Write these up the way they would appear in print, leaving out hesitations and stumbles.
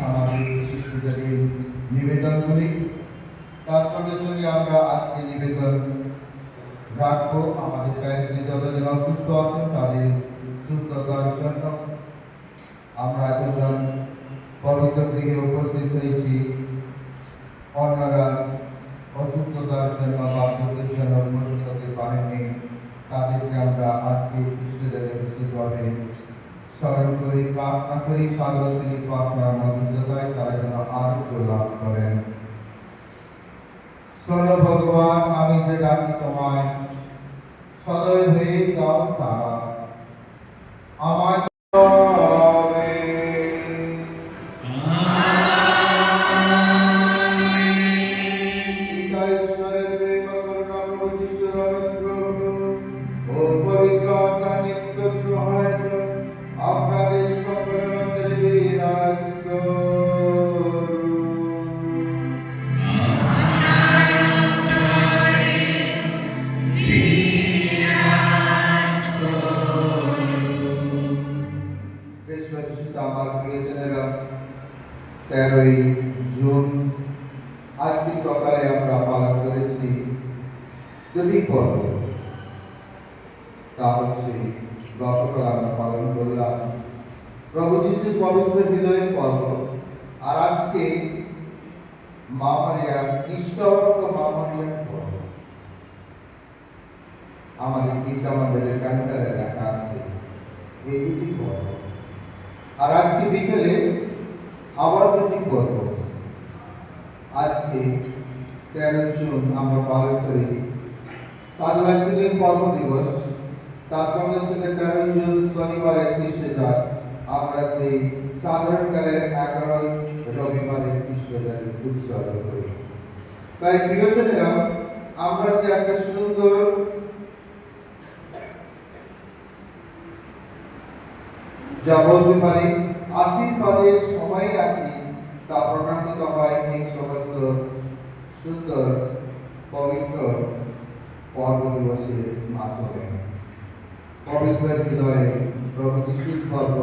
আমাদের শিশুদের নিবেদন করি। তার সঙ্গে সঙ্গে আমরা আজকে নিবেদন রাখবো আমাদের প্যারিসে যতজন অসুস্থ আছেন তাদের সুস্থতার জন্য। আমরা এতজন পবিত্র দিকে উপস্থিত হয়েছি, অন্যরা অসুস্থতার জন্য বা ভোগের জন্য উপস্থিত হতে পারেননি, তাদেরকে আমরা আজকে ইষ্টদেবে বিশেষভাবে স্মরণ করি, প্রার্থনা করি, সাগর থেকে প্রার্থনার মধ্যে তারা যেন আরোগ্য লাভ করেন। শোনো ভগবান, আমি যে ডাকি তোমায়, সদয় হয়ে দাও সাড়া, আমায় আপনাদের সকলের মধ্যে বিরাজ আমার প্রিয়জনেরা, 13ই জুন আজকে সকালে আমরা পালন করেছি দুটি পর্ব। তা হচ্ছে গতকাল আমরা পালন করলাম প্রভু যিশুর পবিত্র হৃদয়ের পর্ব, আর আজকে মা মারিয়ার নিষ্ঠভক্ত মা মারিয়ার পর্ব। আমাদের গীর্জা মন্ডলের ক্যালেন্ডারে লেখা আছে এই দুটি পর্ব। আর আজকে বিকেলে আবার দুটি পর্ব। আজকে 13 জুন আমরা পালন করি সাধুবান্তিনীর পর্ব দিবস। তার সঙ্গে সঙ্গে 13 জুন শনিবারের কৃষ্ণজাত আমরা সেই সাধারণকালের 11 রবিবারের কৃষ্ণজাতের উৎসর্গ করি। তাই প্রিয়জনেরা, আমরা যে একটা সুন্দর যা বলতে পারি আশীর্বাদের সময় আছে, তা প্রকাশিত হয় এই সমস্ত সুন্দর পবিত্র পর্ব দিবসের মাধ্যমে। পবিত্র হৃদয়ে প্রভু যিশুর পর্ব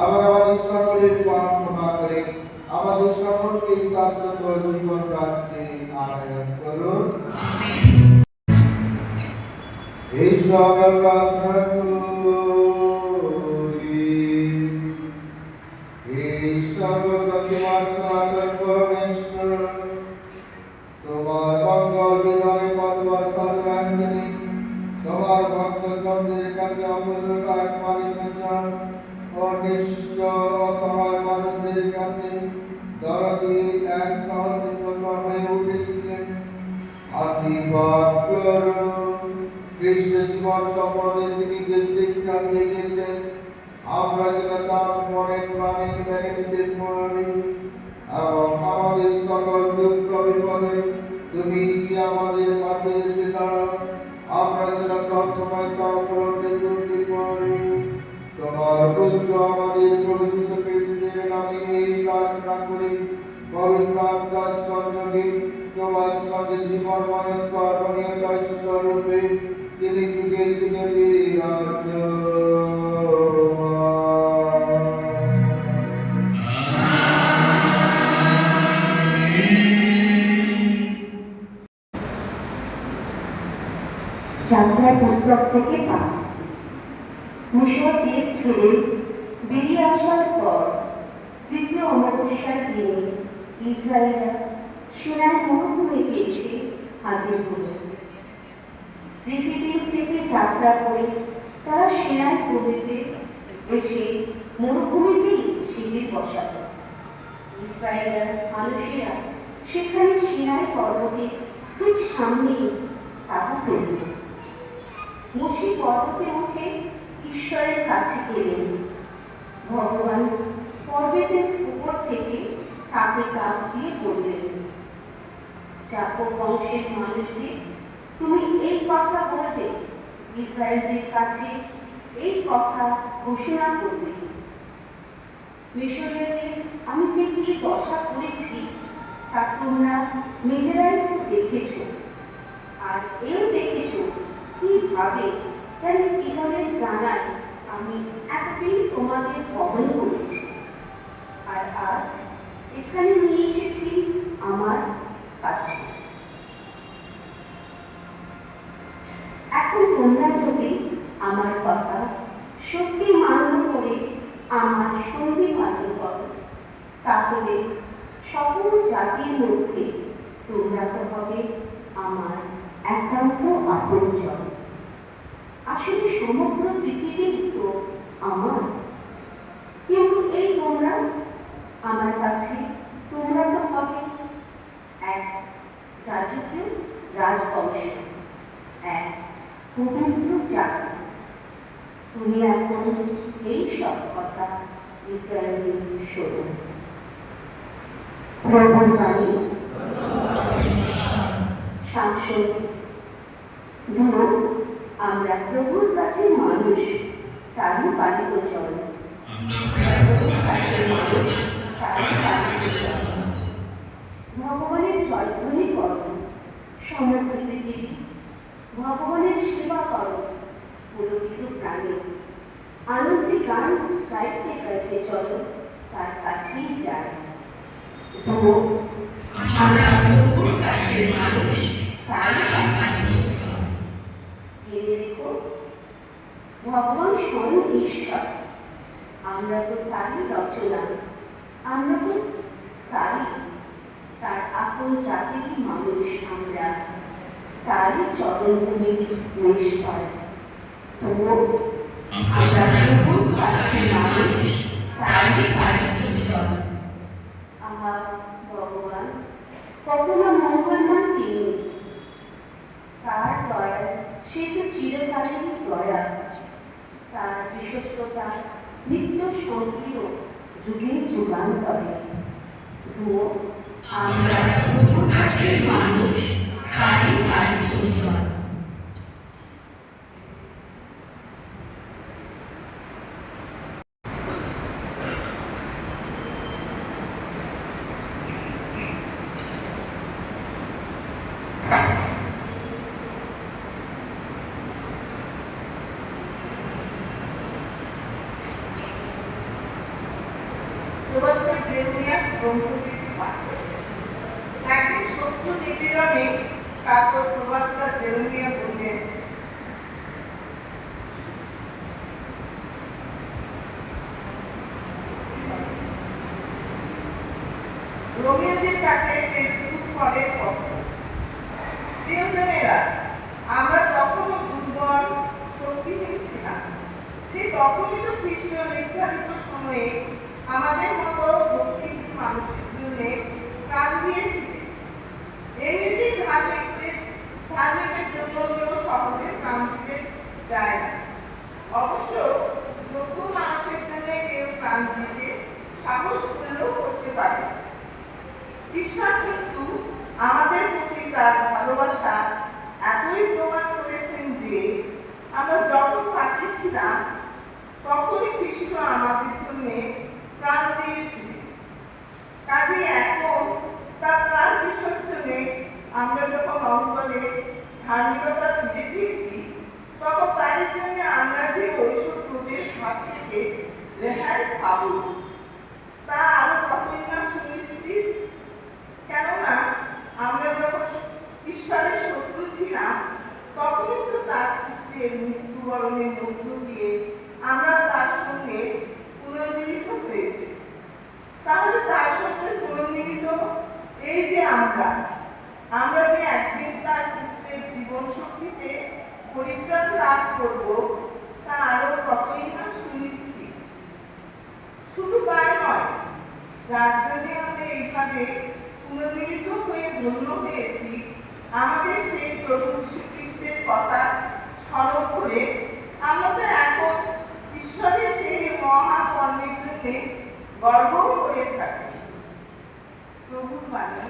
আমাদের সকলের পাপ ক্ষমা করে আমাদের সকলকে শাশ্বত জীবন রাজ্যে আনয়ন করুন। এই সব প্রার্থনা করি। এই সর্বশক্তিমান সনাতন পরমেশ্বর, তোমার মঙ্গল বিধানে পদ্মার সাধুবান্তিনী তোমার ভক্তজনদের কাছে অমূল্যতার মালিকাশন ও নিঃস্ব অসহায় মানুষদের কাছে দরদি এক সহস্র হয়ে উঠেছিলেন। আশীর্বাদ করুন। কৃষ্ণ জীবন সম্বন্ধে তিনি যে শিক্ষা দিয়ে গেছেন, আমরা যেন তার মনে প্রাণে মেনে নিতে পারি এবং আমাদের সকল দুঃখ বিপদে তুমি যে আমাদের পাশে এসে দাঁড়াও, আমরা যেন সবসময় তার উপলব্ধি করতে পারি। তোমার পুত্র আমাদের প্রভু যীশু খ্রিস্টের নামে এই প্রার্থনা করি। পবিত্র আত্মার সংযোগে তোমার সঙ্গে জীবনময় স্মরণীয়তা স্বরূপে তিনি যুগে যুগে যাত্রা পুস্তক থেকে পাঠ। মিশর দেশ ছেড়ে বেরিয়ে আসার পর তৃতীয় অমাবস্যার দিনে ইসরায়েলরা সিনাই মরুভূমিতে এসে হাজির হল। রিফিদিম থেকে যাত্রা করে তারা সিনাই প্রদেশে এসে মরুভূমিতেই শিবির বসাল। ইসরায়েলের মানুষেরা সেখানে সিনাই পর্বতে ঠিক সামনে তাঁবু ফেলল। মোশে পর্বতে উঠে ঈশ্বরের কাছে গেলেন। ভগবান পর্বতের উপর থেকে তাকে কাপ দিয়ে বললেন, যাকব বংশের মানুষদের, তুমি এই কথা বলবে, ইসরায়েলদের কাছে এই কথা ঘোষণা করবে, মিশরীয়দের আমি যে কি দশা করেছি তা তোমরা নিজেরাই দেখেছ, আর এও দেখেছ কিভাবে যেন ঈগলের ডানায় আমি এতদিন তোমাদের বহন করেছি, আর আজ এখানে নিয়ে এসেছি আমার কাছে। এখন তোমরা যদি আমার কথা সত্যি মান্য করে আমার সঙ্গী পালন করো, তাহলে সকল জাতির মধ্যে তোমরা তো হবে আমার একান্ত আপনজন। আসলে সমগ্র পৃথিবী তো আমার, কিন্তু এই তোমরা আমার কাছে, তোমরা তো হবে এক যাজকীয় রাজবংশ, এক পবিত্র জাতি। তুমি এখন এই সব কথা ইসরায়েলের শোনো। প্রভুর বাণী। সাংসদ ধরো, আমরা প্রভুর কাছে মানুষ, তারই পালিত জন। ভগবানের জয়ধ্বনি করো, সমগ্র পৃথিবী ভগবানের সেবা করো, পুলকিত প্রাণী। আনন্দে গান গাইতে গাইতে চলো, তার কাছেই যায়। ধরো, আমরা প্রভুর কাছে মানুষ, তারই পালিত জন। জেনে রেখো, ভগবান স্বয়ং ঈশ্বর, আমরা তো তারই রচনা, আমরা তো তারই, তার আপন জাতিরই মানুষ আমরা, তারই চরণভূমির নিষ্ফল। তবু আমরা প্রভুর কাছে মানুষ, তারই পালিত জন। আহা ভগবান, কত না মঙ্গলমান তিনি, তার দয়া সে তো চিরকালেরই দয়া, তার বিশ্বস্ততা নিত্য সক্রিয়, যুগে যুগান্তরে। ধুয়ো, আমরা প্রভুর কাছে মানুষ, তারই পালিত জন। একদিন শত্রু নিপীড়নে কাতর প্রবক্তা জেরেমিয়া বললেন, রোমীয়দের কাছে দূত ফলের পক্ষ। প্রিয়জনেরা, আমরা তখনও দুর্বল, শক্তিহীন ছিলাম। সেই তখনই তো খ্রিস্ট নির্ধারিত সময়ে আমাদের মতো ভক্তিহীন মানুষের জন্য প্রাণ দিয়েছিলেন। এমনিতেই ধার্মিকের জন্য কেউ সহজে প্রাণ দিতে চায় না। অবশ্য যোগ্য মানুষের জন্য কেউ প্রাণ দিতে সাহস করলেও করতে পারে। ঈশ্বর কিন্তু আমাদের প্রতি তার ভালোবাসা এতই প্রমাণ করেছেন যে আমরা যখন পাপী ছিলাম তখনই খ্রিস্ট আমাদের জন্য প্রাণ দিয়েছিলেন। কাজে এখন তার প্রাণ বিসর্জনে আমরা যখন অন্তরে ধার্মিকতা ফিরে পেয়েছি, তখন তার জন্য আমরা যে ঐশ্বর ক্রোধের হাত থেকে রেহাই পাব, তা আরো কতই না সুনিশ্চিত। কেননা আমরা যখন ঈশ্বরের শত্রু ছিলাম, তখনই তো তার পুত্রের মৃত্যুবরণের মধ্য দিয়ে আমরা তার সঙ্গে পুনর্জীবিত হয়েছি। তাহলে তার সঙ্গে পুনর্জীবিত এই যে আমরা যে একদিন তার পুত্রের জীবন শক্তিতে পরিত্রাণ লাভ করব, তা আরো কতই না সুনিশ্চিত। শুধু তাই নয়, যার জন্য আমরা এইভাবে পুনর্মিলিত হয়ে ধন্য হয়েছি, আমাদের সেই প্রভু শ্রীকৃষ্ণের কথা স্মরণ করে আমরা তো এখন ঈশ্বরের সেই মহাকর্মের জন্য গর্ব করে থাকি। প্রভুর বাণী,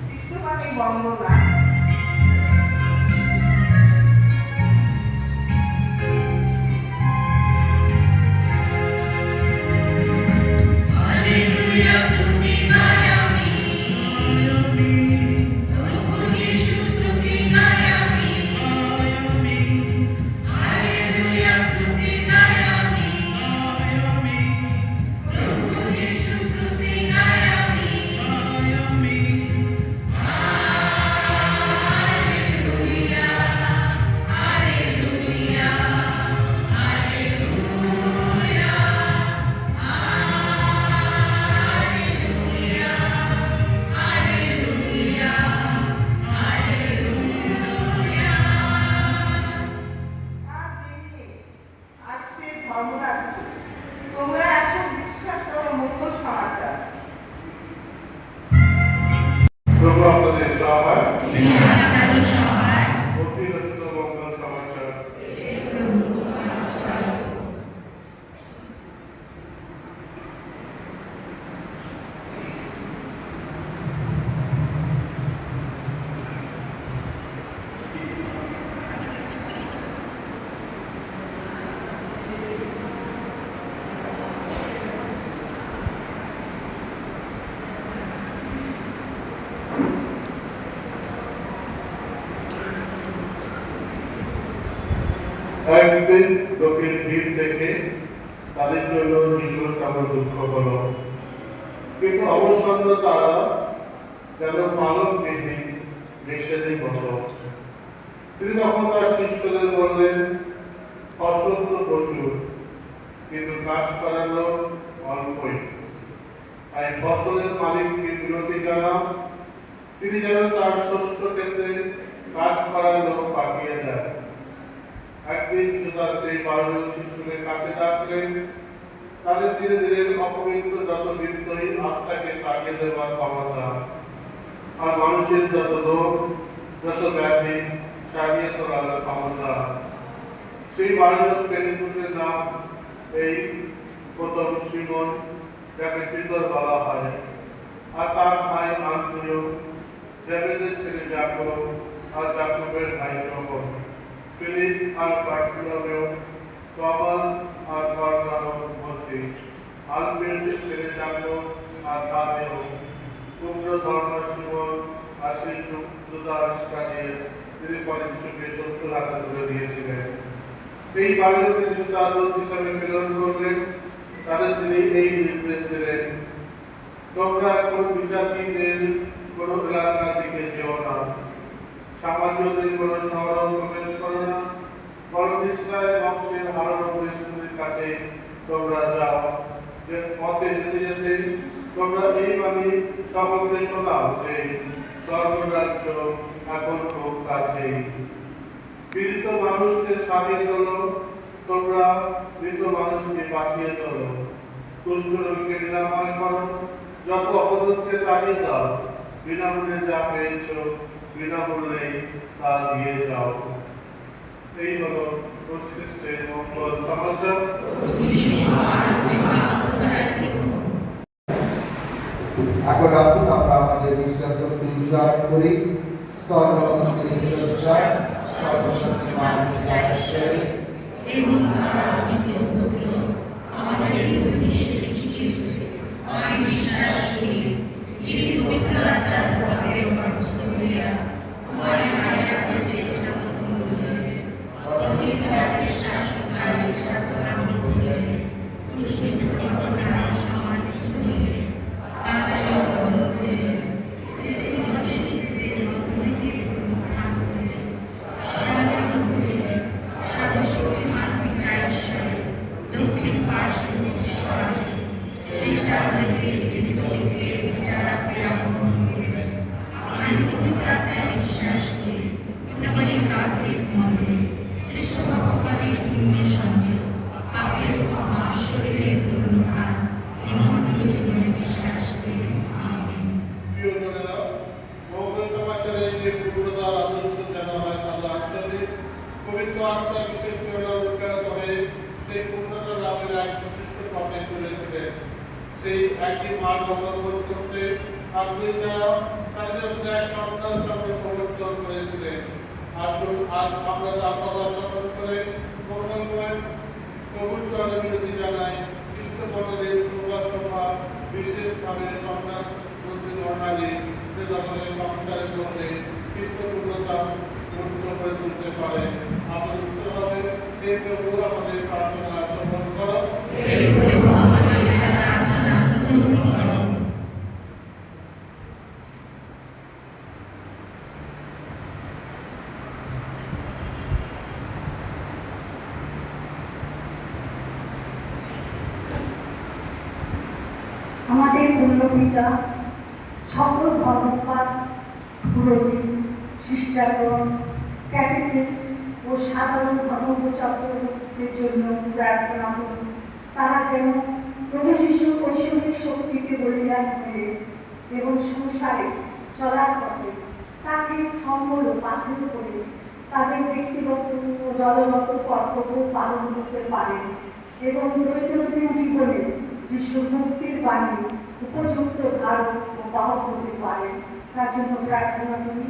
কৃষ্ণবাণী বন্দনা। তোমরা এখন বিশ্বাস করো মঙ্গল সমাচার। প্রভু আপনাদের সহায় অতি রচিত মঙ্গল সমাচার। একদিন লোকের ভিড় দেখে তাদের জন্য যিশুর তেমন দুঃখ হলো, কিন্তু অবসন্ন তারা যেন পালক বিহীন নিষেধের মতো। তিনি তখন তার শিষ্যদের বললেন, ফসল তো প্রচুর, কিন্তু কাজ করার লোক অল্পই। তাই ফসলের মালিককে বিরতি জানাও, তিনি যেন তার শস্য ক্ষেত্রে কাজ করার লোক পাঠিয়ে দেয়। একদিন যিশু তার সেই 12 জন শিষ্যদের কাছে ডাকলেন, তাদের ধীরে ধীরে অপবিত্র যত বৃত্তহীন আত্মাকে তাড়িয়ে দেওয়ার ক্ষমতা আর মানুষের যত রোগ যত ব্যাধি সারিয়ে তোলার ক্ষমতা। সেই 12 জন প্রেরিতের নাম এই প্রথম সিমন, যাকে পিতর বলা হয়, আর তার ভাই আন্দ্রিয়, জেবেদের ছেলে যাকব আর যাকবের ভাই যোহন, ফিলিপ আর বার্থোলোমেও, টমাস আর বর্ণাবর্তী, আলফেউসের ছেলে যাকব আর তাদেও, উগ্র ধর্ম সিমন আর সেই জুদাস ইস্কারিয়ত, তিনি পরে যিশুকে 70 হাতে তুলে দিয়েছিলেন। এই 12 জনকে যিশু তার দূত হিসাবে প্রেরণ করলেন। তাদের তিনি এই নির্দেশ দিলেন, তোমরা কোন বিজাতিদের কোন এলাকার দিকে যেও না, সামান্যদের কোন শহর প্রবেশ করো না, বরং ইসরায়েল বংশের হারানো বৈষ্ণবের কাছে তোমরা যাও, যে পথে যেতে যেতে তোমরা এই বাণী সকলকে শোনাও যে স্বর্গরাজ্য এখন খুব কাছেই। পীড়িত মানুষকে সারিয়ে তোলো, তোমরা মৃত মানুষকে বাঁচিয়ে তোলো, কুষ্ঠ রোগীকে নিরাময় করো, যত অপরাধকে তাড়িয়ে দাও, বিনামূল্যে যা পেয়েছ বিনামূল্যেই তা দিয়ে যাও। এই হলো খ্রিস্টের মঙ্গল সমাচার। এখন আসুন আমরা আমাদের বিশ্বাস শক্তি উজাড় করি। সর্বশক্তি ঈশ্বর, সর্বশক্তিমান ঈশ্বর এবং তার দ্বিতীয় পুত্র আমাদের আমি বিশ্বাস করি, যিনি পবিত্র আত্মার প্রভাবে গর্ভস্থ হইয়া মরে মারিয়া হইতে জন্ম করিলেন, অন্তিম রাতে শাসনকালে ঠাকুরাম করিলেন, ক্রুশবিদ্ধ হইয়া সমাধিস্থ হইলেন, পাতালে অবতরণ করিলেন, পৃথিবীবাসীদের মধ্যে উত্থান করিলেন, সমাধান করিলেন, সর্বশক্তিমান পিতা ঈশ্বরে দক্ষিণ পার্শ্বে নিজ স্বরাষ্ট্র সেই একই মান অবলম্বন করতে আপনি যা তাদের এক সন্তান সঙ্গে প্রবর্তন করেছিলেন। আসুন আজ আমরা তার কথা স্মরণ করে মঙ্গলময় প্রভুর চরণে বিনতি জানাই। খ্রিস্টপন্থের সুভাষসভা বিশেষভাবে সন্তান প্রণালী যে ধরনের সংসারের মধ্যে খ্রিস্টপূর্ণতা পূর্ণ করে তুলতে পারে। আমাদের উত্তর হবে, হে প্রভু আমাদের প্রার্থনা শ্রবণ করো। আমাদের পুণ্যপিতা সকল ধর্মপাত, পুরোহিত, শিষ্টাগণ, ক্যাটেকিস্ট ও সাধারণ ধর্মপ্রচারকদের জন্য প্রার্থনা করুন। তারা যেন প্রভু শিশুর ঐশ্বরিক শক্তিকে বলিদান হয়ে এবং সংসারে চলার পথে তাকে সম্বল পাথর করে তাদের ব্যক্তিগত ও দলগত কর্তব্য পালন করতে পারেন এবং দৈনন্দিন জীবনে যিশুর মুক্তির বাণী উপযুক্ত ধারণ ও বাহক করতে পারেন। তার জন্য প্রার্থনা করি।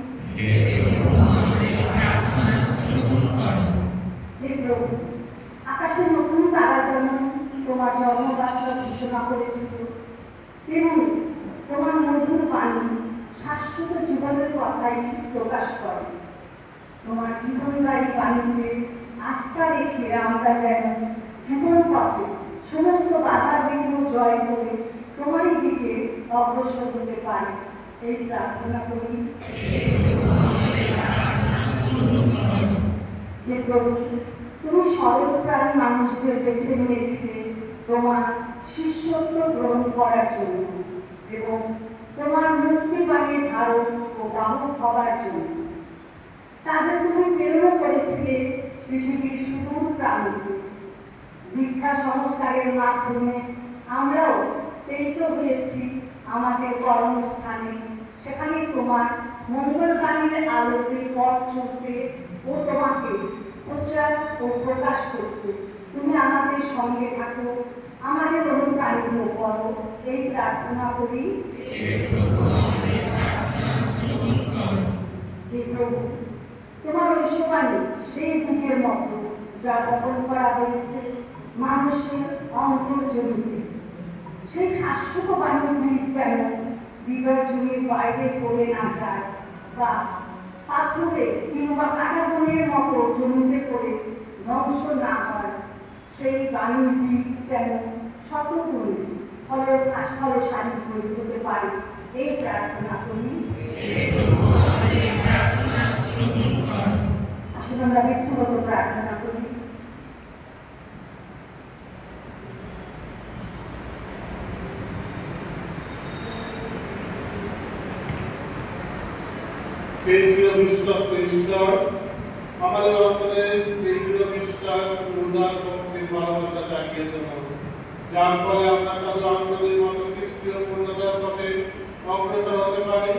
হে প্রভু, আকাশের নতুন তারা যেন তোমার জন্মবার্তা ঘোষণা করেছিল, তেমনি তোমার মধুর বাণী শাশ্বত জীবনের কথাই প্রকাশ করে। তোমার জীবনদায়ী বাণীতে আস্থা রেখে আমরা যেন জীবন পথে সমস্ত বাধা বিঘ্ন জয় করে তোমারই দিকে অগ্রসর হতে পারি। এই প্রার্থনা করি। হে প্রভু, তুমি সরল প্রাণ মানুষদের বেছে নিয়েছিলে তোমার শিষ্যত্ব গ্রহণ করার জন্য এবং তোমার মুক্তিবাণীর ধারণ ও বাহক হবার জন্য। তাদের তুমি প্রেরণা করেছিলে পৃথিবীর সুদূর প্রান্তে। দীক্ষা সংস্কারের মাধ্যমে আমরাও প্রেরিত হয়েছি আমাদের কর্মস্থানে। সেখানে তোমার মঙ্গলবাণীর আলোতে পথ চলতে ও তোমাকে প্রচার ও প্রকাশ করতে তুমি আমাদের সঙ্গে থাকো, আমাদের অনুপ্রাণিত করো। এই প্রার্থনা করি। হে প্রভু, তোমার ঐশ্ববাণী সেই বীজের মতো যা বপন করা হয়েছে মানুষের অন্তর্জনীতে। সেই শাশ্বত বাণীর বীজ যেন হৃদয় জমির বাইরে পড়ে না যায় বা পাথরে কিংবা কাঁটাবনের মতো জমিতে পড়ে ধ্বংস না হয়। সেই বাণীর বীজ যেন শতগুণে ফলসারী হয়ে হতে পারে। এই প্রার্থনা করি। আসলে আমরা ব্যক্তিগত প্রার্থনা করি। এই দৃঢ় বিশ্বাস ঈশ্বর আমাদের অন্তরে এই দৃঢ় বিশ্বাস উদার ভক্তির ভালোবাসা জাগিয়ে দেব, যার ফলে আমরা সাধু আন্দোলনের মতো খ্রিস্টীয় পূর্ণতার পথে অগ্রসর হতে পারি।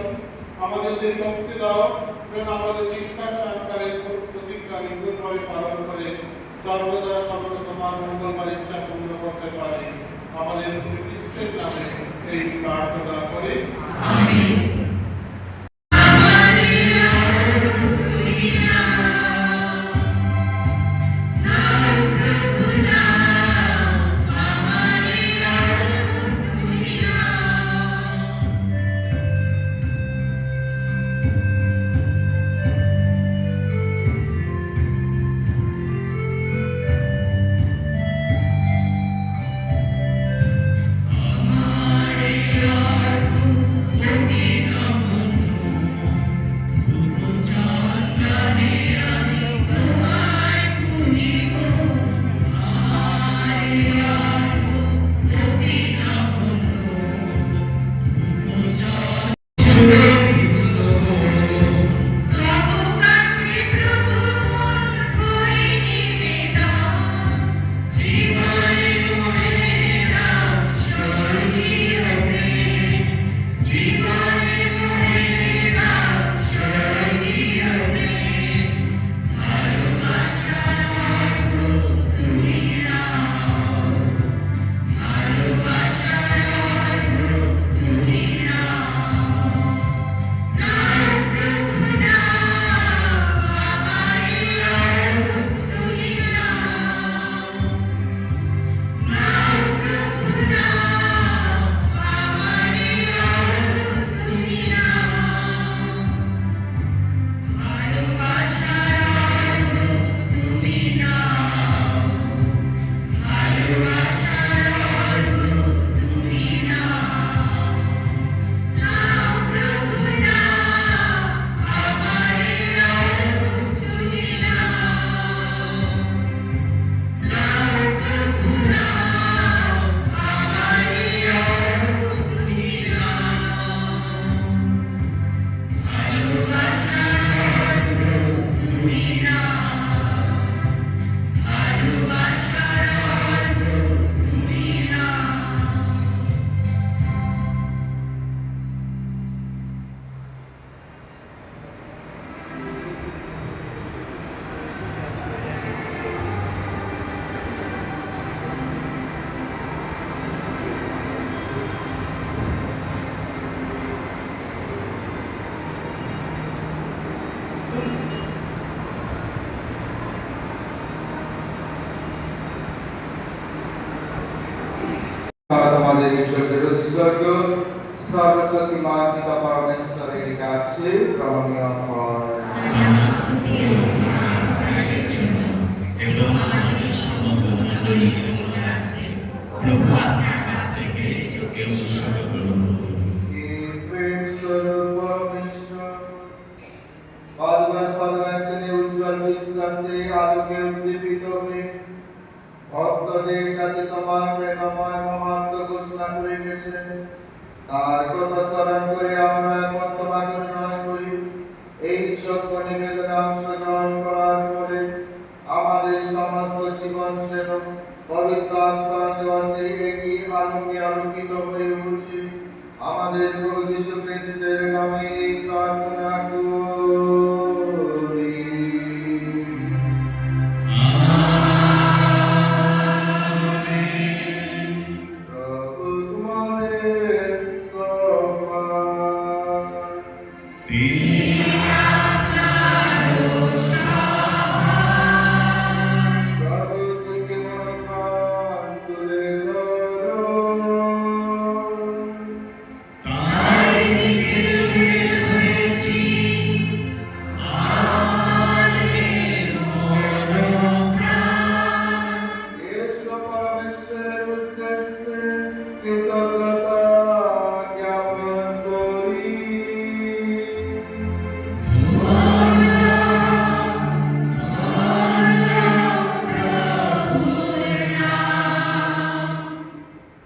আমাদের সেই শক্তি দাও যেন আমাদের দীক্ষা সাংকারের প্রতিজ্ঞা নিখুঁতভাবে পালন করে সর্বদা সর্বদা তোমার মঙ্গলময় ইচ্ছা পূর্ণ করতে পারি। আমাদের খ্রিস্টের নামে এই প্রার্থনা করি। আমিন। Amen. আমাদের ঈশ্বরের উৎসর্গ সর্বশক্তিমান পিতা পরমেশ্বরের কাছে গ্রহণীয় হয়। এবং আমাদের সমগ্র নাগরিক এবং রাখতে প্রভু আপনার হাত থেকে কেউ উৎসর্গ করুন। হে প্রেম স্বরূপ পরমেশ্বর, ভগবান সর্বান্তরে উজ্জ্বল বিশ্বাসে আলোকে উদ্দীপিত হয়ে ভক্তদের কাছে তোমার প্রেমময় মহাত্ম ঘোষণা করে গেছেন। তার কথা স্মরণ করে আমরা এখন তোমাকে অনুনয় করি, এই সত্য নিবেদনে অংশগ্রহণ করার পরে আমাদের সমস্ত জীবন যেন পবিত্র আত্মার দেওয়া সেই একই আলোকে আলোকিত হয়ে উঠছে। আমাদের প্রভু যীশু খ্রিস্টের নামে এই প্রার্থনা করি। প্রভু তোমাদের সহায়। প্রভু থেকে মনোপ্রাণ তুলে ধরো। యేసు పరమేశ్వర ఉద్దేశ్య కృతజ్ఞత జ్ఞాపన করি।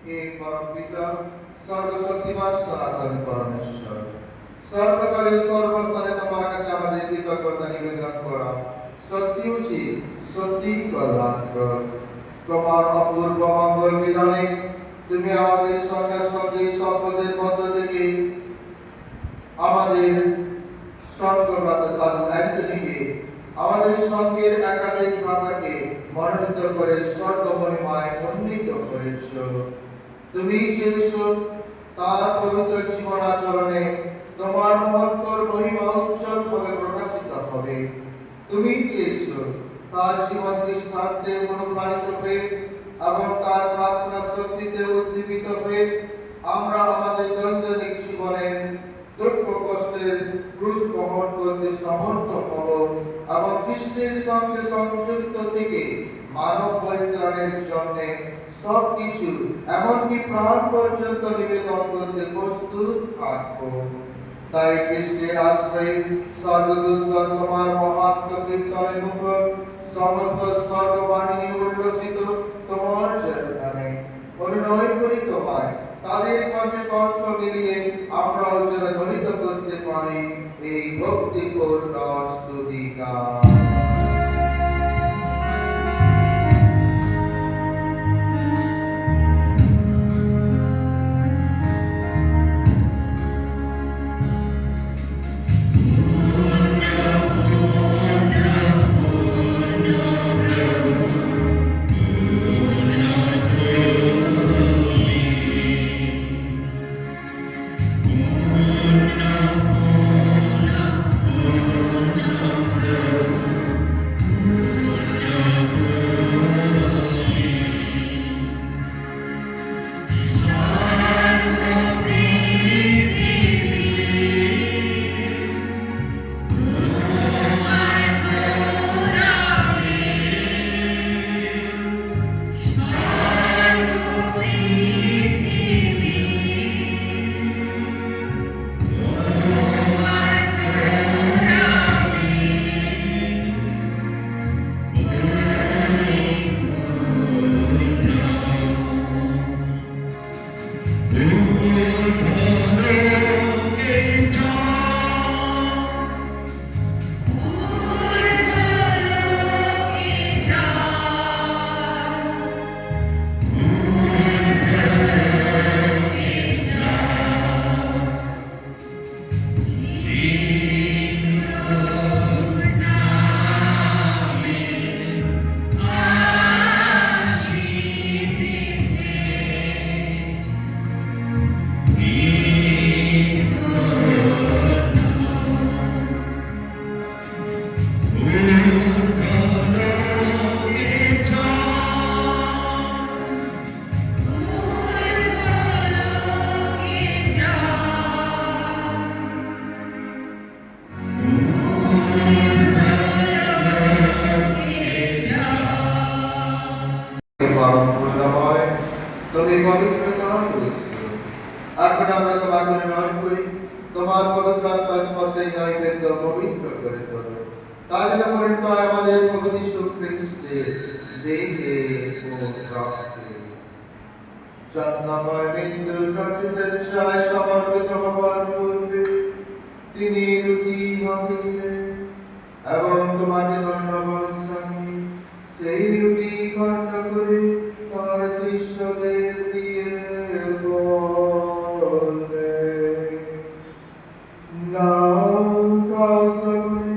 হে পরম পিতা সর্বশক্তিমান সনাতন পরমেশ্বর, সর্বকালে সর্বস্থানে তোমার কাছে আমাদের কৃতজ্ঞতা নিবেদন করা সত্যি উচিত, সত্যি কল্যাণকর। তোমার অপূর্ব মঙ্গল বিধানে তুমি আমাদের সঙ্গে সঙ্গে সম্পদের মধ্য থেকে আমাদের স্বর্গপ্রাপ্ত সাধু অ্যান্টনিকে আমাদের সঙ্গের একাধিক ভাতাকে মনোনীত করে স্বর্গ মহিমায় উন্নীত করেছ। তুমি চেয়েছ তার পবিত্র জীবন আচরণে তোমার মহত্তর মহিমা উজ্জ্বলভাবে প্রকাশিত হবে। তুমি চেয়েছ তার জীবন দৃষ্টান্তে অনুপ্রাণিত হয়ে এবং তার প্রার্থনা শক্তিতে উদ্দীপিত হয়ে আমরা আমাদের দৈনন্দিন জীবনের দুঃখ কষ্টের ক্রুশ বহন করতে সমর্থ হব এবং খ্রিস্টের সঙ্গে সংযুক্ত থেকে মানব পরিত্রাণের জন্য সবকিছু এমনকি প্রাণ পর্যন্ত নিবেদন করতে প্রস্তুত থাকব। তাই খ্রিস্টের আশ্রয়ে স্বর্গদূতগণ তোমার মহাত্ম কীর্তনের মুখর সমস্ত স্বর্গবাহিনী উল্লসিত তোমার জয়গানে অনুনয় করি তোমায়, তাদের কণ্ঠে কণ্ঠ মিলিয়ে আমরা যেন ধ্বনিত করতে পারি এই ভক্তিপূর্ণ স্তুতিগান। এখন আমরা তোমাকে নয় করি তোমার পবিত্র স্পর্শে নৈবেদ্য পবিত্র করে তোলো। তাহলে পরিণত হয় আমাদের প্রভু যীশু খ্রিস্টের দেহে ও রক্তে। যত্নময় মৃত্যুর কাছে স্বেচ্ছায় সমর্পিত হবার পূর্বে তিনি রুটি হাতে নিলেন এবং তোমাকে ধন্যবাদ জানিয়ে সেই রুটি খণ্ড করে তার শিষ্যদের দিয়ে বললেন, নাও খাও সকলে,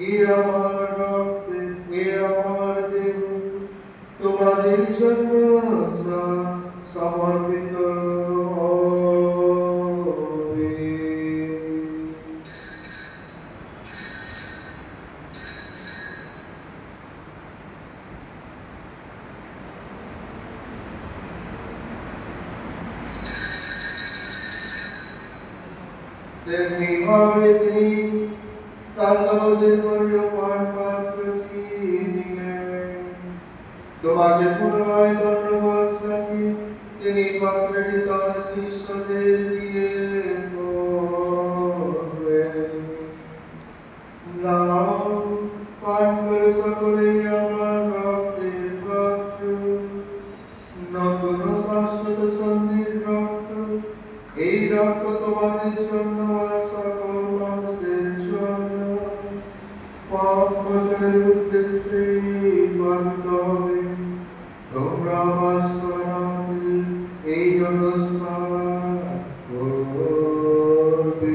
এ আমার রক্ত, এ আমার দেহ, তোমাদের জন্য যা সমর্পিত হবে। তেমনি ভাবে তিনি সাতভোজের পরেও পান পাত্রটি নিলেন, তোমাকে পুনরায় ধন্যবাদ জানিয়ে তিনি পাত্রটি তার শিষ্যদের দিয়ে বললেন, নাও পান করে সকলে আমার রক্তের পাত্র, নতুন ও শাশ্বত সন্ধির রক্ত। এই রক্ত তোমাদের জন্য আর সকল মানুষের জন্য পাপ মোচনের উদ্দেশ্যে পালিত হবে। তোমরা আমার শরণার্থী এই অনুষ্ঠান করবে।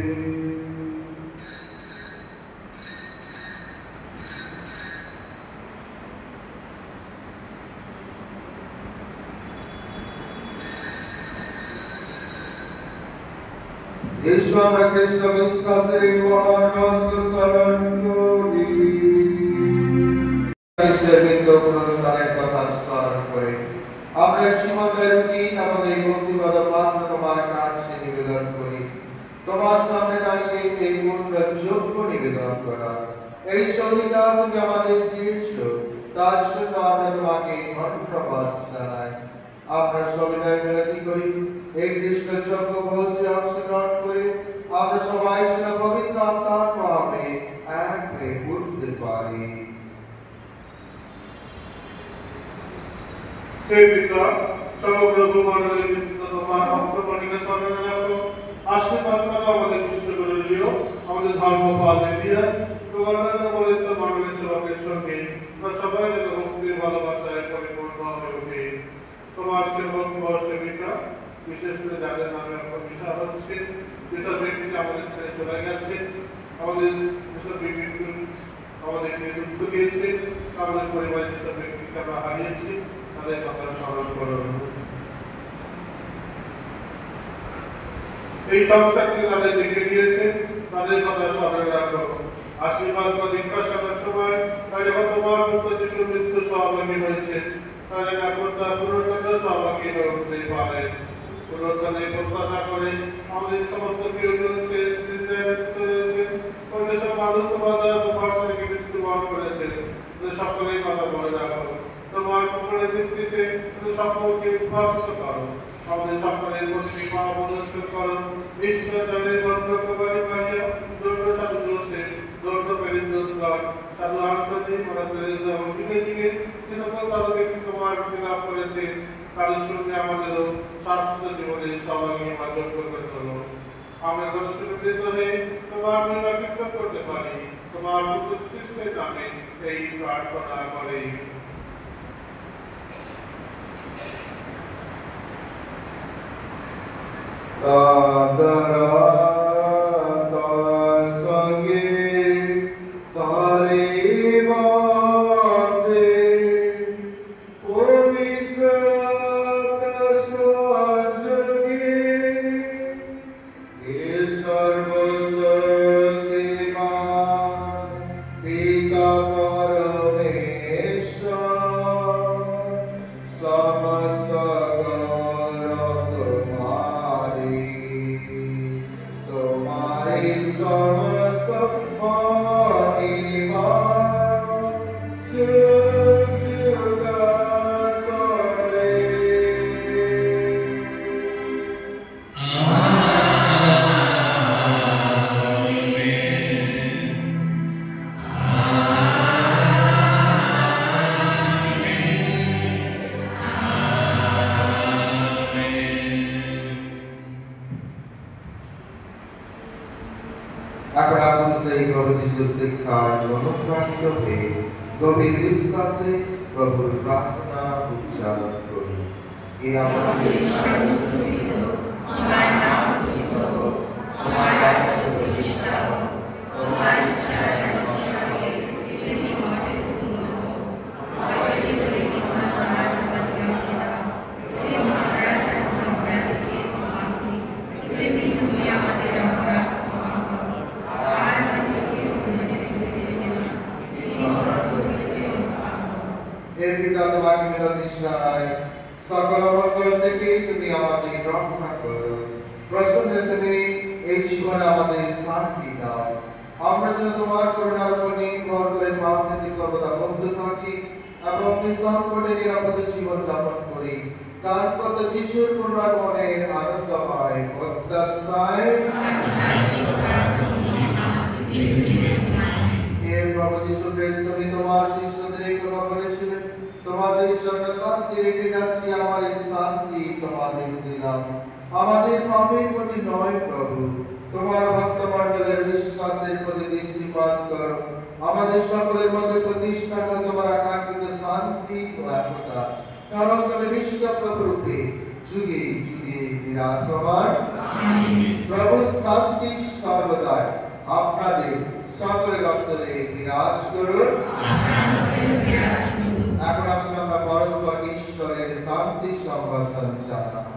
যিশু আমরা খ্রিস্ট বিশ্বাসের এই মহান রহস্য স্মরণ করি। খ্রিস্টের মৃত্যু পুনরুত্থানের কথা স্মরণ করে আমরা সীমান্তের রুটি এবং এই ভক্তিবাদ পাত্র তোমার কাছে নিবেদন করি। তোমার সামনে দাঁড়িয়ে এই পূর্ণ যোগ্য নিবেদন করা এই সহিতা তুমি আমাদের দিয়েছ, তার জন্য আমরা তোমাকে ধন্যবাদ জানাই। আমরা সবিনয় বিনতি করি এই কৃষ্ণ যজ্ঞ ভোজে অংশগ্রহণ করে আমরা সবাই যেন পবিত্র আত্মার প্রভাবে এক হয়ে উঠতে পারি। হে পিতা, সমগ্র ভূমণ্ডলের বিস্তৃত তোমার ভক্তগণকে স্মরণে রাখো। আশীর্বাদ করো আমাদের বিশ্বগুরুলিও, আমাদের ধর্মপাল এলিয়াস, অন্যান্য পবিত্র মণ্ডলের সেবকের সঙ্গে আমরা সবাই যেন ভক্তির ভালোবাসায় পরিপূর্ণ হয়ে উঠি। তোমার সেবক ও সেবিকা, বিশেষ করে যাদের নামে এখন বিষয় হচ্ছে, যেসব ব্যক্তিকে আমাদের ছেড়ে চলে গেছে, আমাদের যেসব ব্যক্তি আমাদেরকে দুঃখ দিয়েছে, আমাদের পরিবারের যেসব ব্যক্তিকে আমরা হারিয়েছি, তাদের কথা স্মরণ করুন। এই সংসার থেকে তাদের ডেকে নিয়েছে, তাদের কথা স্মরণ রাখো। আশীর্বাদ বা জিজ্ঞাসার সময় যখন তোমার পুত্র যিশুর মৃত্যু সহভাগী হয়েছে, তাহলে এখন তার পুনরুত্থানে সহভাগী হয়ে উঠতে পারে। পুনরুত্থানে প্রত্যাশা করে আমাদের সমস্ত প্রিয়জন শেষ নির্যায় মৃত্যু রয়েছে, যেসব মানুষ তোমার ভাষাকে মৃত্যুবরণ করেছে, সকলেই কথা বলে রাখো। তোমার পুকুরের ভিত্তিতে সকলকে উদ্ভাসিত করো। আমাদের সকলের প্রতি মহামনস্ক করো। ঈশ্বর জানের বন্ধকবারী মারিয়া, দৌড় সাধু জোসেফ, দৌড় পেরিন্দুদ্দার, সাধু আন্তনি, মারা তেরেজা ও যুগে যুগে যে সকল সাধু ব্যক্তি তোমার মুক্তি লাভ করেছে, তাদের সঙ্গে আমাদেরও শাশ্বত জীবনে সবাইকে যোগ্য করে তোলো। আমরা কত সুবিধিত হয়ে তোমার মহিমা কীর্তন করতে পারি। তোমার পুত্র খ্রিস্টের নামে এই প্রার্থনা করে। এখন আসুন সেই প্রভু যিশুর শিক্ষায় অনুপ্রাণিত হয়ে গভীর বিশ্বাসে প্রভুর প্রার্থনা উচ্চারণ করুন। এ আমাদের সর্বস্তরিত, তোমার নাম পূজিত হোক, তোমার রাজ্য প্রতিষ্ঠা হোক, তোমার ইচ্ছা যেন স্বর্গে তেমনি মাটিতে পূর্ণ হোক। আমাদের দৈনিক আহার আমাদের দাও, এবং আমরা যেন অপরাধীকে ক্ষমা করি, তেমনি তুমি আমাদের অপরাধ ক্ষমা করো। আর আমাদেরকে প্রলোভনে ফেলিও না, কিন্তু পরলোকে রক্ষা করো। হে পিতা, তোমাকে মিনতি জানাই, সকল অমঙ্গল থেকে তুমি আমাদের রক্ষা করো। প্রসন্ন তুমি এই জীবনে আমাদের শান্তি দাও। আমরা যেন তোমার করুণার উপর নির্ভর করে পাপ থেকে সর্বদা মুক্ত থাকি এবং নিঃসংকটে নিরাপদে জীবন যাপন করি। প্রাণকর্তা যিশুর পুনরাগমনের আনন্দময় প্রত্যাশায় হে প্রভু যিশু খ্রিস্ট, তুমি তোমার শিষ্যদের কথা বলেছিলেন, তোমাদের জন্য শান্তি রেখে যাচ্ছি, আমার এই শান্তি তোমাদের দিলাম। আমাদের পাপের প্রতি নয় প্রভু, তোমার ভক্ত মণ্ডলের বিশ্বাসের প্রতি দৃষ্টিপাত করো। আমাদের সকলের মধ্যে প্রতিষ্ঠা করো তোমার আকাঙ্ক্ষিত শান্তি ও একতা, কারণ তুমি বিশ্বপ্রভুরূপে যুগে যুগে বিরাজমান। প্রভু শান্তি সর্বদাই আপনাদের সকলের অন্তরে বিরাজ করুন। এখন আসুন আমরা পরস্পর ঈশ্বরের শান্তি সম্ভাষণ জানাই।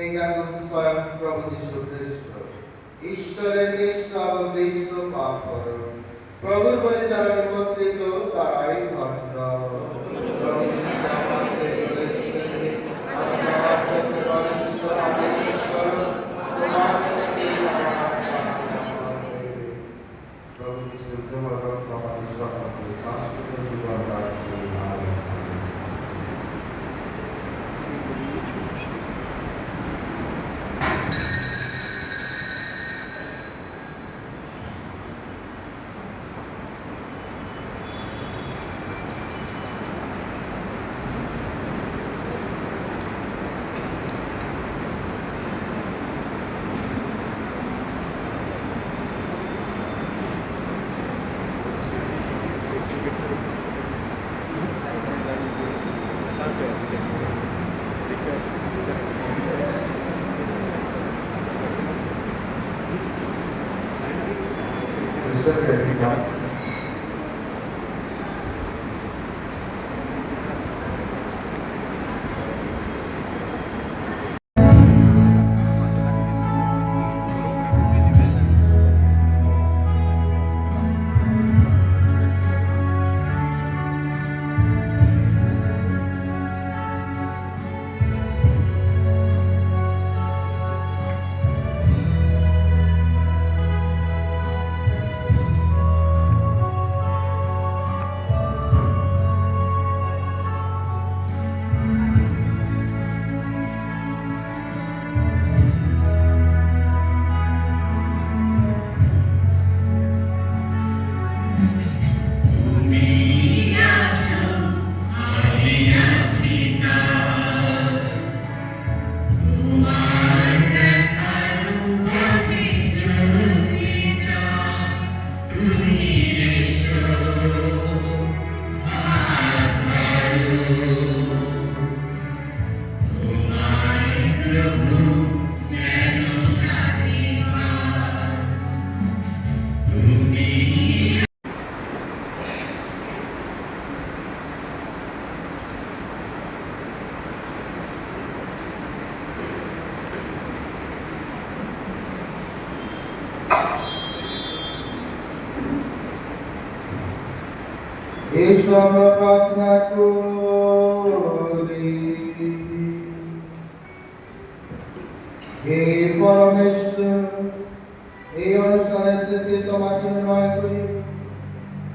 এই কারণ স্বয়ং প্রভু যীশু খ্রিস্ট ঈশ্বরের নিঃস্বাদ বিশ্ব পাপ করো। প্রভুর বলে যারা নিমন্ত্রিত তারাই ধন্য। প্রভু যীশু আমাদের ঈশ্বরের আমার জন্য মানুষ আদেশ করো, তোমার থেকে প্রভু যীশু তোমার রক্ত আমাদের সকলকে শাশ্বত জীবন রাজ্যে আনয়ন করো। এসো আমরা প্রার্থনা করি। হে পরমেশ্বর, এই অনুষ্ঠানে শেষে তোমাকে মনোনয়ন করি।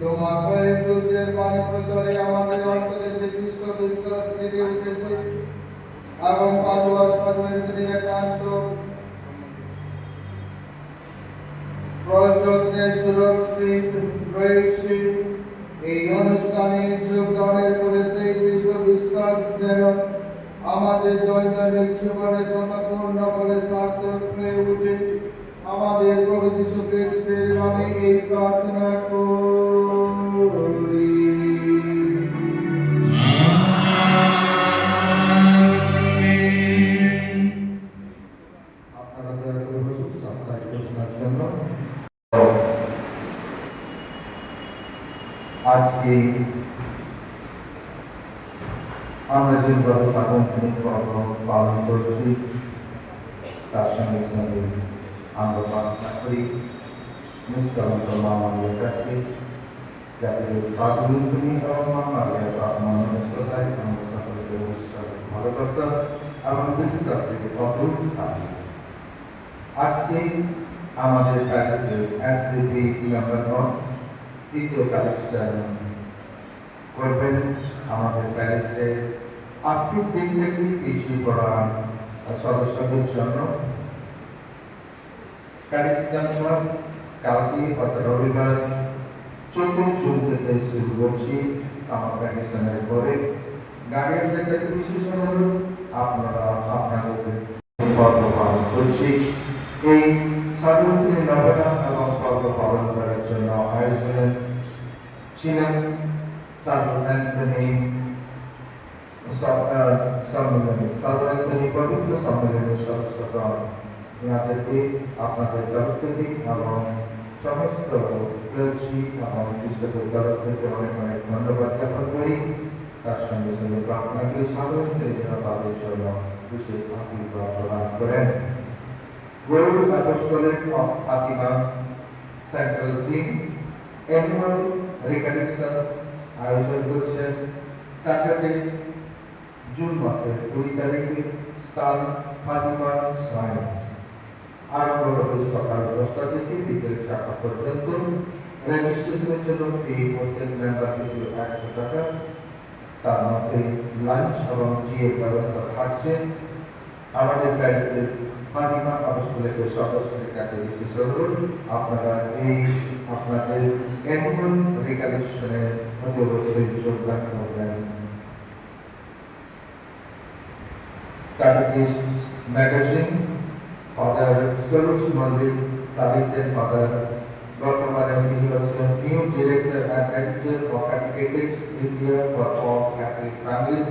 তোমার পরিত্রাণের বাণী প্রচারে আমাদের অন্তরে যে খ্রিস্ট বিশ্বাস জেগে উঠেছে এবং পাদুয়া সাধুয়ের একান্ত প্রযত্নে সুরক্ষিত রয়েছে, এই অনুষ্ঠানে যোগদানের পরে সেই খ্রিস্ট বিশ্বাস যেন আমাদের দৈনন্দিন জীবনে শতপূর্ণ করে সার্থক হয়ে উঠে। আমাদের প্রভু যীশু খ্রিস্টের নামে এই প্রার্থনা করি। আপনারা দয়া করে বসুন সাপ্তাহিক ঘোষণার জন্য। আজকে আমরা যেভাবে সাধারণ পর্ব পালন করছি তার সঙ্গে সঙ্গে আমরা প্রার্থনা করি নিষ্কামত মামাদের কাছে যাতে সাধুগুণী এবং মামাদের মনুষ্যতায় আমরা সকলকে ভালোবাসা এবং বিশ্বাসে অটুট থাকি। আজকে আমাদের প্যারিসে এসডিপি মেম্বার তৃতীয় কালেকশন করবেন। আমাদের প্যারিসে আর্থিক দিক থেকে পিছিয়ে পড়া সদস্যদের জন্য কালেকশন ক্লাস কালকে অর্থাৎ রবিবার 14 জুন থেকে শুরু করছি। সামার ভ্যাকেশনের পরে গার্ডিয়ানদের কাছে বিশেষ অনুরোধ, আপনারা আপনাদের পর্ব পালন করছি। এই স্বাধীনতা নবেনা এবং পর্ব পালন করার জন্য আয়োজনে ছিলেন সাধু অ্যান্টনি পবিত্র সম্মেলনের সদস্যগণ। ওনাদেরকে আপনাদের তরফ থেকে এবং সমস্ত ক্লার্জি এবং শিষ্যদের তরফ থেকে অনেক অনেক ধন্যবাদ জ্ঞাপন করি। তার সঙ্গে সঙ্গে প্রার্থনা করি সাধারণদের তাদের জন্য বিশেষ আশীর্বাদ প্রদান করেন। World Apostolic of Fatima Central Team Annual Recollection আয়োজন করছেন স্যাটারডে জুন মাসের 20 তারিখে, স্থান ফাতিমা শ্রাইন। আরম্ভ হবে সকাল 10টা থেকে বিকেল 4টা পর্যন্ত। রেজিস্ট্রেশনের জন্য ফি প্রত্যেক মেম্বার পিছু 100 টাকা, তার মধ্যে লাঞ্চ এবং টিয়ের ব্যবস্থা থাকছে। আমাদের প্যারিসের ফাতিমা আপোস্টলিকের সদস্যদের কাছে বিশেষ অনুরোধ, আপনারা এই আপনাদের অ্যানুয়াল রিকালেকশনে অবশ্যই যোগদান করবেন। Catechies ম্যাগাজিন ফাদার সরোজ মন্দির সার্ভিসের ফাদার, বর্তমানে তিনি হচ্ছেন new director and editor of catechist India for all Catholic families.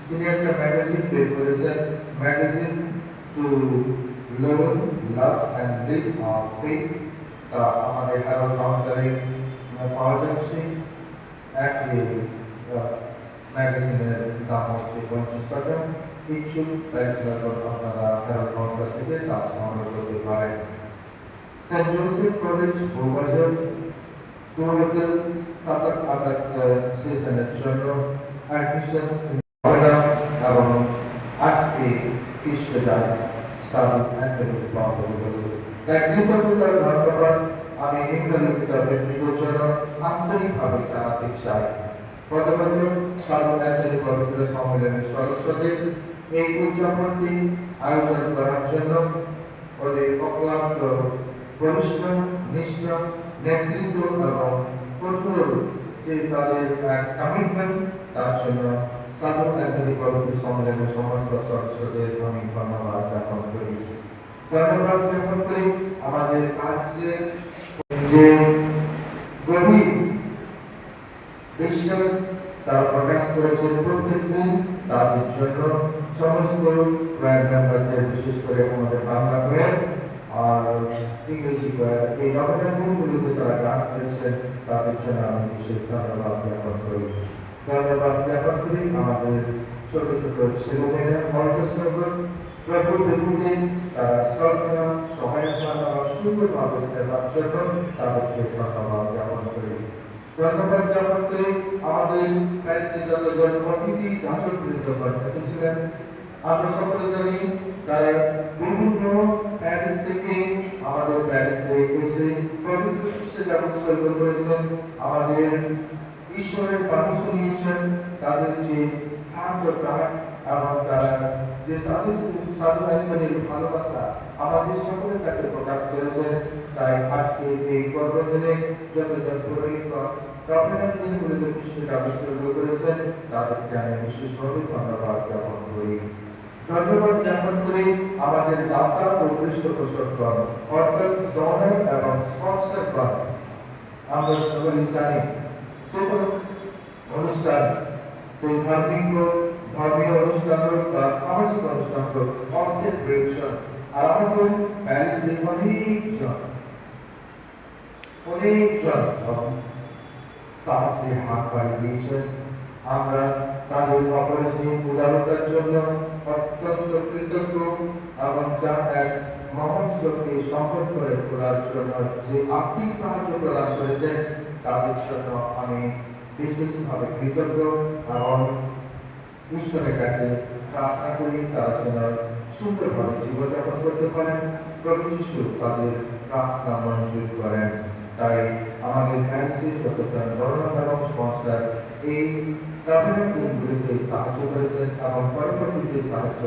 তিনি একটা ম্যাগাজিন বের করেছেন, magazine to learn love and live our faith. তা আমাদের হ্যারল্ড কাউন্টারে পাওয়া যাচ্ছে। একটি ম্যাগাজিনের দাম হচ্ছে 50 টাকা। ইচ্ছুক প্যারিসবাসী আপনারা হ্যারল্ড কাউন্টার থেকে তা সংগ্রহ করতে পারেন। Saint Joseph college Bowbazar 2027 August সেশনের জন্য অ্যাডমিশন এবং আজকে খ্রিস্টজাত সাধু অ্যান্টনি বাবা বসু। তাই কৃতজ্ঞতার ধন্যবাদ আমি নিম্নলিখিত ব্যক্তিদের জন্য আন্তরিকভাবে জানাতে চাই। প্রথমত সাধু অ্যান্টনি পবিত্র সম্মেলনের সদস্যদের এই উদযাপনটি আয়োজন করার জন্য ওদের অক্লান্ত পরিশ্রম, নিষ্ঠা, নেতৃত্ব এবং কঠোর যে তাদের কমিটমেন্ট, তার জন্য সাধু অ্যান্টনি পবিত্র সম্মেলনের সমস্ত সদস্যদের আমি ধন্যবাদ জ্ঞাপন করি। ধন্যবাদ জ্ঞাপন করি আমাদের আজকে যে গভীর বিশ্বাস তারা প্রকাশ করেছেন প্রত্যেক দিন, তাদের জন্য সমস্ত প্রায় মেম্বারদের, বিশেষ করে আমাদের বাংলা প্রায় আর ইংরেজি প্রায় এই নবজাতকগুলিতে তারা গান করেছেন, তাদের জন্য আমি বিশেষ ধন্যবাদ জ্ঞাপন করি। ধন্যবাদ জ্ঞাপন করি আমাদের ছোট ছোট ছেলেমেয়েরা অল্পসংখ্যক প্রভুর বিরুদ্ধে তারা শ্রদ্ধা, সহায়তা এবং সুন্দরভাবে সেবার জন্য তাদেরকে ধন্যবাদ জ্ঞাপন করি। ধন্যবাদ জ্ঞাপন করে আমাদের প্যারিসে যতজন অতিথি যাচক বৃন্দগণ এসেছিলেন, আমরা সকলে জানি তারা বিভিন্ন প্যারিস থেকে আমাদের প্যারিসে এসে পবিত্র খ্রিস্টে যেমন উৎসর্গ করেছেন, আমাদের ঈশ্বরের বাণী শুনিয়েছেন, তাদের যে শান্ত প্রাণ এবং তারা যে সাধুবাহিনীর ভালোবাসা আমাদের সকলের কাছে প্রকাশ করেছেন। তাই আজকে এই পর্বদিনে যতজন পুরোহিতগণ গভর্নমেন্ট দিনগুলিতে খ্রিস্টকে উৎসর্গ করেছেন, তাদেরকে আমি বিশেষভাবে ধন্যবাদ জ্ঞাপন করি। ধন্যবাদ জ্ঞাপন করি আমাদের দাতা ও পৃষ্ঠপোষকগণ অর্থাৎ ডোনার এবং স্পন্সরগণ। আমরা সকলেই জানি যে কোনো অনুষ্ঠান, সেই ধর্মীয় অনুষ্ঠান হোক বা সামাজিক অনুষ্ঠান হোক, অর্থের প্রয়োজন। আর আমাদের প্যারিসে অনেকজন সাহায্যে হাত বাড়িয়ে দিয়েছেন। আমরা তাদের অপরিসীম উদারতার জন্য অত্যন্ত কৃতজ্ঞ এবং যা এক মহান শক্তি সম্পদ করে তোলার জন্য যে আর্থিক সাহায্য প্রদান করেছেন, তাদের জন্য আমি বিশেষভাবে কৃতজ্ঞ এবং ঈশ্বরের কাছে প্রার্থনা করি তারা যেন সুন্দরভাবে জীবনযাপন করতে পারেন, প্রভু যিশু তাদের প্রার্থনা মঞ্জুর করেন। তাই আমাদের প্যারিসের যতজন ডোনার এবং স্পন্সর এই গভর্নমেন্ট দিনগুলিতে সাহায্য করেছেন এবং পরবর্তীতে সাহায্য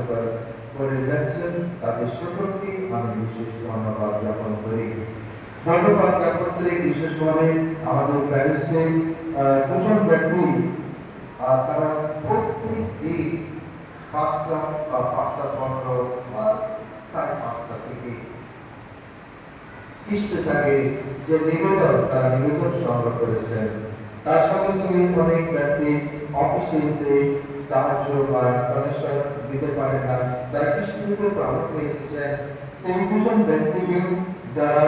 করে যাচ্ছেন, তাদের সকলকে আমি বিশেষ ধন্যবাদ জ্ঞাপন করি। ধন্যবাদ জ্ঞাপন করে বিশেষভাবে আমাদের প্যারিসে দুজন ব্যক্তি তারা প্রত্যেক দিন 5টা বা 5:15 বা 5:30 থেকে খ্রিস্টচারে যে নিবেদন তারা নিবেদন সংগ্রহ করেছেন, তার সঙ্গে সঙ্গে অনেক ব্যক্তি অফিসে এসে সাহায্য বা ডোনেশন দিতে পারে না, তারা খ্রিস্টকে প্রাপ্ত এসেছেন। সেই দুজন ব্যক্তিকে যারা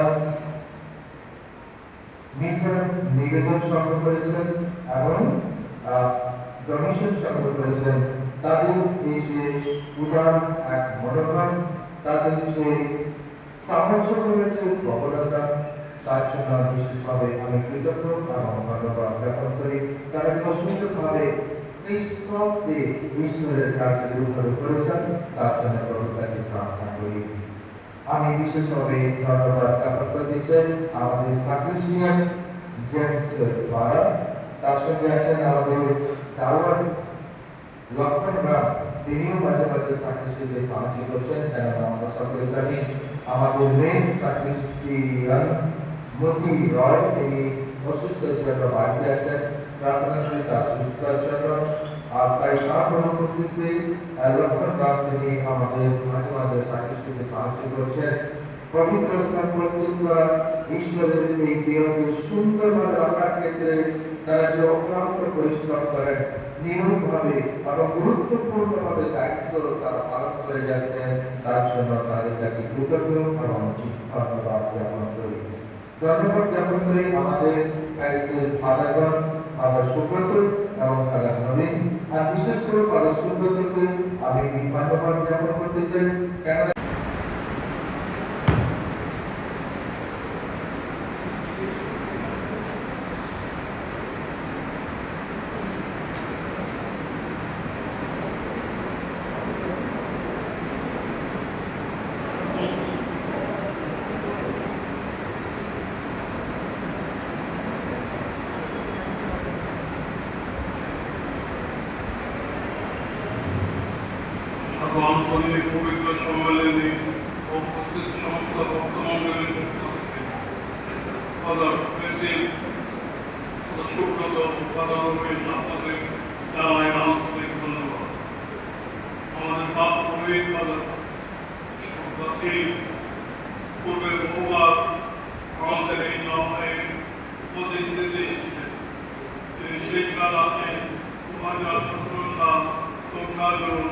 মিশন নিবেদন সংগ্রহ করেছেন এবং ডোনেশন সংগ্রহ করেছেন, তাদের এই যে উদার এক মনোভাব, তাদের যে সাহায্য করেছে প্রবণতা, তার জন্য বিশেষভাবে আমি কৃতজ্ঞ এবং ধন্যবাদ জ্ঞাপন করি। তারা সুন্দরভাবে নিঃশব্দে ঈশ্বরের কাছে রূপান্তর করেছেন, তার জন্য প্রভুর কাছে প্রার্থনা করি। আমি বিশেষভাবে ধন্যবাদ জ্ঞাপন করতে চাই আমাদের সাকরিস্টিয়ান জেমস দ্বারা, তার সঙ্গে আছেন আমাদের দাওয়ার লক্ষণ রাম, তিনিও মাঝে মাঝে সাকরিস্টিকে সাহায্য করছেন। কেননা আমরা সকলে জানি আমাদের মেন সাকরিস্টিয়ান মতি রয় তিনি অসুস্থের জন্য বাড়িতে আছেন, প্রার্থনা করি তার সুস্থতার জন্য। আর তাই তার অনুপস্থিতিতে লক্ষণ রাম তিনি আমাদের মাঝে মাঝে সাকরিস্টিকে সাহায্য করছেন। পবিত্র স্থান প্রস্তুত করা, ঈশ্বরের এই প্রিয়কে সুন্দরভাবে রাখার ক্ষেত্রে তারা যে অক্লান্ত পরিশ্রম করেন, নিয়মভাবে এবং গুরুত্বপূর্ণভাবে দায়িত্ব তারা পালন করে যাচ্ছেন, তার জন্য তাদের কাছে কৃতজ্ঞ এবং ধন্যবাদ জ্ঞাপন করি। ধন্যবাদ জ্ঞাপন করি আমাদের প্যারিসের ফাদারগণ, ফাদার সুব্রত এবং ফাদার নবীন, আর বিশেষ করে ফাদার সুব্রতকে আমি ধন্যবাদ জ্ঞাপন করতে চাই। কেন পবিত্র সম্মেলনে উপস্থিত সমস্ত ভক্তমণ্ডলীর পক্ষ থেকে father president Subrata father Rabin আপনাদের জানাই আন্তরিক ধন্যবাদ। আমাদের বাপ রবীন ফাদার পূর্বে বহুবার আমাদের এই নয় প্রতিনিধিতে এসেছেন। তিনি শেষবার আসেন 2017 সাল 14 জুন।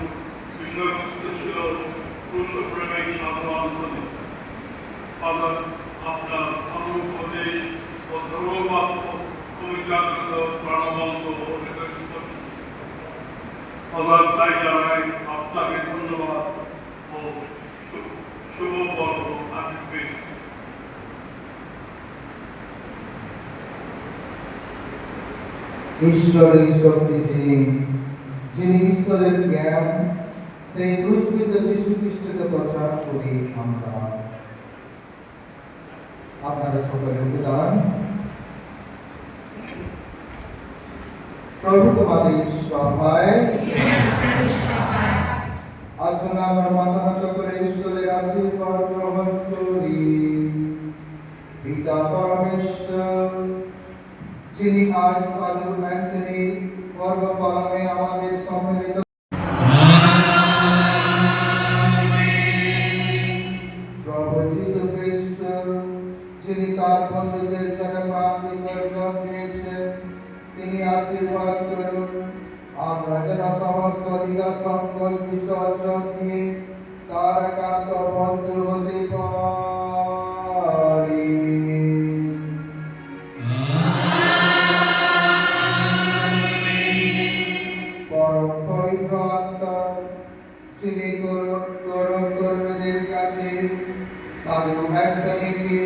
বিষয়বস্তু ছিল পুরুষপ্রেমিক সাধারণ। ফাদার আপনার অনুপদেশ ও ধর্মবাদ জাগ্রত প্রাণবন্ত স্পষ্ট। ফাদার তাই জানাই আপনাকে ধন্যবাদ ও শুভ পর্ব আমি পেয়েছি। ঈশ্বরের শক্তি যিনি, যিনি ঈশ্বরের জ্ঞান, সেই ক্রুশিত যীশু খ্রিস্টকে প্রচার করি আমরা। আপনারা সকলে উঠে দাঁড়ান। প্রভু তোমাদের সহায়। আসুন আমরা মাথা নত করে ঈশ্বরের আশীর্বাদ গ্রহণ করি। পিতা পরমেশ্বর, যিনি আজ সাধু অ্যান্থনির পর্ব পালনে আমাদের সম্মিলিত প্রভু যীশু খ্রিস্ট, যিনি তার বন্ধুদের জন্য প্রাণ বিসর্জন দিয়েছেন, তিনি আশীর্বাদ করুন আমরা যেন সমস্ত দ্বিধা সংকোচ বিসর্জন দিয়ে তার একান্ত বন্ধু হতে পারি। পরম পবিত্র আত্মা, যিনি করুণাদের কাছে সাধু অ্যান্থনিকে